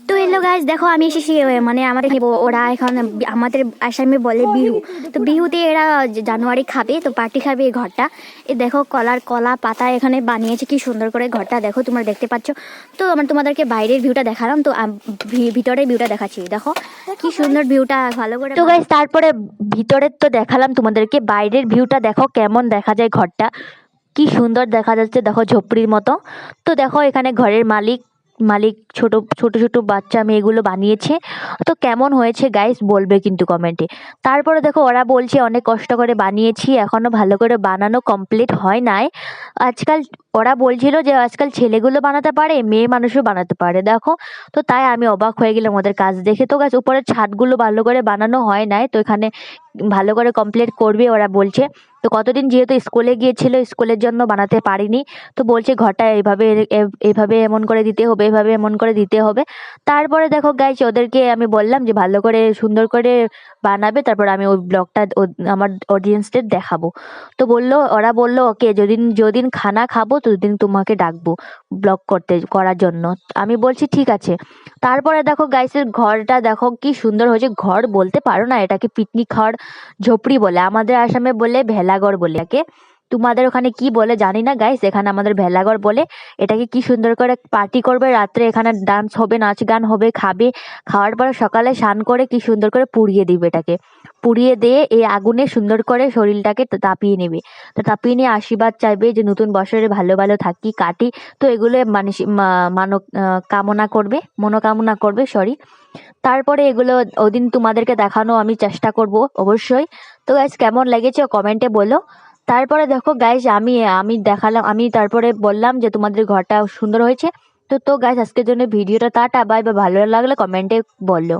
তো hello guys, দেখো আমি এসেছি মানে আমাদের ওরা এখন আমাদের আসামে বলে বিহু। তো বিহুতে এরা জানুয়ারি খাবে, তো পার্টি খাবে এই ঘরটা। এ দেখো কলা পাতা এখানে বানিয়েছে, কি সুন্দর করে ঘরটা দেখো, তোমরা দেখতে পাচ্ছ। তো আমার তোমাদেরকে বাইরের ভিউটা দেখালাম, তো ভিতরের ভিউটা দেখাচ্ছি। দেখো কি সুন্দর ভিউটা, ভালো করে। তো গাইজ তারপরে ভিতরের তো দেখালাম তোমাদেরকে, বাইরের ভিউটা দেখো কেমন দেখা যায় ঘরটা, কি সুন্দর দেখা যাচ্ছে দেখো, ঝোপড়ির মতো। তো দেখো এখানে ঘরের মালিক মালিক ছোট ছোট ছোট বাচ্চা মেয়েগুলো বানিয়েছে। তো কেমন হয়েছে গাইস বলবে কিন্তু কমেন্টে। তারপরে দেখো ওরা বলছে অনেক কষ্ট করে বানিয়েছি, এখনো ভালো করে বানানো কমপ্লিট হয় নাই। আজকাল ওরা বলছিল যে আজকাল ছেলেগুলো বানাতে পারে, মেয়ে মানুষও বানাতে পারে দেখো। তো তাই আমি অবাক হয়ে গেলাম ওদের কাজ দেখে। তো গাছ উপরের ছাদগুলো ভালো করে বানানো হয় নাই, তো এখানে ভালো করে কমপ্লিট করবে ওরা বলছে। তো কতদিন যেহেতু স্কুলে গিয়েছিল, স্কুলের জন্য বানাতে পারিনি। তো বলছে ঘরটা এইভাবে এইভাবে এমন করে দিতে হবে, এভাবে এমন করে দিতে হবে। তারপরে দেখো গাইস ওদেরকে আমি বললাম যে ভালো করে সুন্দর করে বানাবে, তারপর আমি ওই ব্লগটা আমার অডিয়েন্সদের দেখাবো। তো ওরা বললো ওকে, যেদিন যেদিন খানা খাবো ততদিন তোমাকে ডাকবো ব্লগ করার জন্য। আমি বলছি ঠিক আছে। তারপরে দেখো গাইসের ঘরটা দেখো কি সুন্দর হয়েছে। ঘর বলতে পারো না, এটাকে পিকনিক ঘর, ঝোপড়ি বলে, আমাদের আসামে বলে ভেলাঘর বলে। একে তোমাদের ওখানে কি বলে জানি না গাইস, এখানে আমাদের ভেলাঘর বলে। এটাকে কি সুন্দর করে পার্টি করবে রাত্রে, এখানে ডান্স হবে, নাচ গান হবে, খাবে। খাওয়ার পরে সকালে স্নান করে কি সুন্দর করে পুড়িয়ে দিবে, এটাকে পুড়িয়ে দিয়ে এই আগুনে সুন্দর করে শরীরটাকে তাপিয়ে নেবে। তো তাপিয়ে নিয়ে আশীর্বাদ চাইবে যে নতুন বছরে ভালো ভালো থাকি কাটি। তো এগুলো মানুষ কামনা করবে, মনোকামনা করবে, সরি। তারপরে এগুলো ওদিন তোমাদেরকে দেখানো আমি চেষ্টা করব অবশ্যই। তো গাইজ কেমন লেগেছে কমেন্টে বলো। তারপরে দেখো গাইজ আমি আমি দেখালাম, আমি তারপরে বললাম যে তোমাদের ঘরটা সুন্দর হয়েছে। তো গাইজ আজকের জন্য ভিডিওটা টাটা বাই, বা ভালো লাগলে কমেন্টে বলো।